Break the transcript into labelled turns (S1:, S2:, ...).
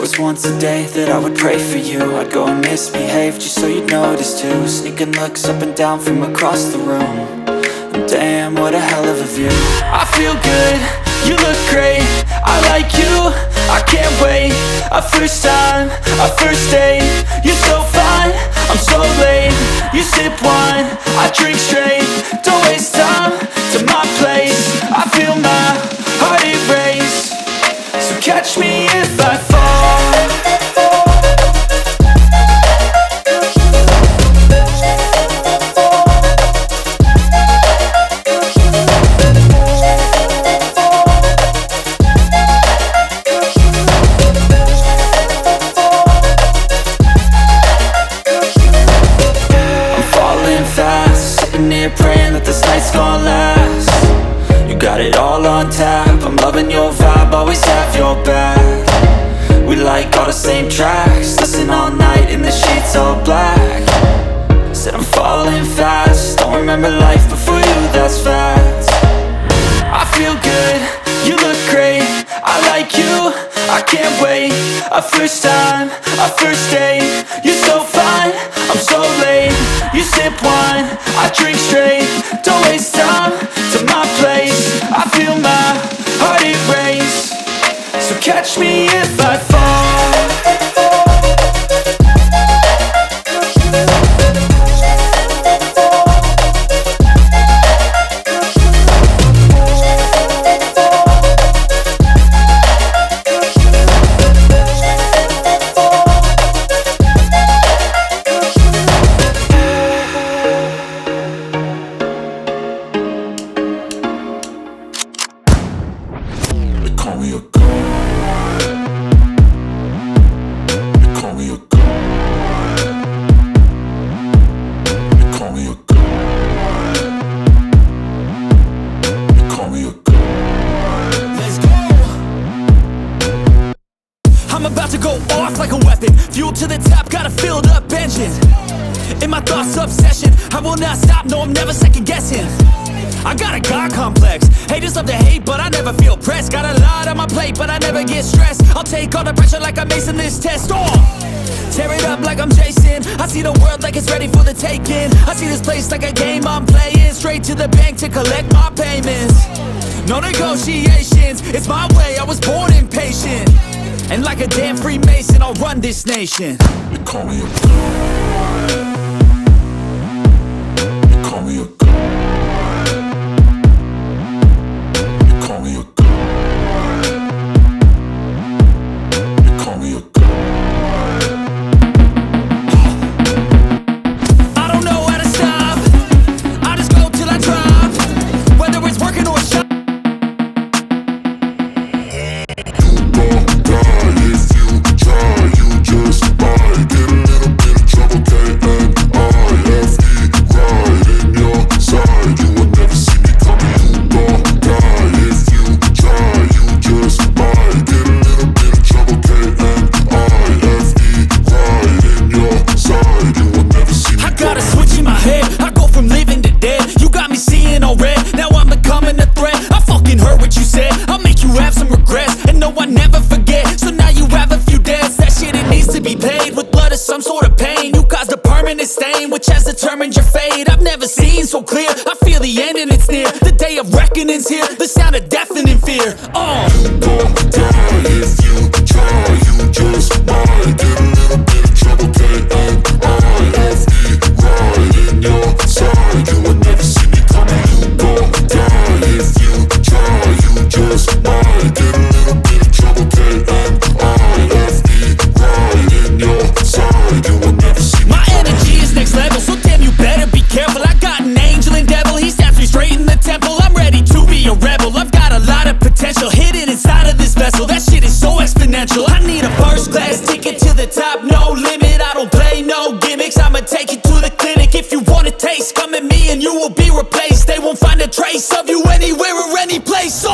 S1: was once a day that I would pray for you. I'd go and misbehave just so you'd notice too. Sneaking looks up and down from across the room. And damn, what a hell of a view. I feel good, you look great, I like you, I can't wait. A first time, a first date, you're so fine, I'm so late. You sip wine, I drink straight. Don't waste time to my place. I feel my heart erase. So catch me if I fall. Praying that this night's gonna last. You got it all on tap, I'm loving your vibe, always have your back. We like all the same tracks, listen all night in the sheets all black. Said I'm falling fast, don't remember life before you, that's fact. I feel good, you look great, I like you, I can't wait. A first time, a first date, you're so fine, I'm so late. You sip wine, I drink straight. Don't waste time to my place. I feel my heart erase. So catch me if I fall.
S2: I will not stop, no I'm never second guessing. I got a God complex, haters love to hate but I never feel pressed. Got a lot on my plate but I never get stressed. I'll take all the pressure like I'm acing this test. Tear it up like I'm Jason. I see the world like it's ready for the taking. I see this place like a game I'm playing. Straight to the bank to collect my payments. No negotiations, it's my way, I was born impatient. And like a damn Freemason I'll run this nation.
S3: They call me a god. Call me a god. They call me a god. They call me a god.
S2: I don't know how to stop. I just go till I drop. Whether it's working or shop.
S3: You gon' die if you try. You just might get a little bit of trouble. K-N-I-F-E, right in your side. You will never see me coming. You gon' die if you try. You just might get a little bit of trouble. K-N-I-F-E, right in your side. You will never see me
S2: I got a
S3: coming.
S2: switch in my head. I go from living to dead. You got me seeing all red. Now I'm becoming a threat. I fucking heard what you said. I'll make you have some regrets. And no, I never forget. So now you have a few debts. That shit, it needs to be paid with blood or some sort of pain. You caused a permanent stain which has determined your fate. I've never seen so clear. I feel the end and it's near. The day of reckoning's here. The sound of deafening fear.
S3: You gon' die if you try. You just might get a little bit of trouble. K-N-I-F-E, right in your side. You will never see me coming. You gon' die if you try. You just might get a little bit of trouble. K-N-I-F-E, right in your side. You will never see me
S2: My
S3: coming.
S2: energy is next level, so damn you better be careful. I got an angel and devil, he stabs me straight in the temple. I'm ready to be a rebel, I've got a lot of potential hidden inside of this vessel. That shit is so exponential. I need a first class ticket to the top, no limit. I don't play no gimmicks, I'ma take you to the clinic. If you want a taste, come at me and you will be replaced. They won't find a trace of you anywhere or any place.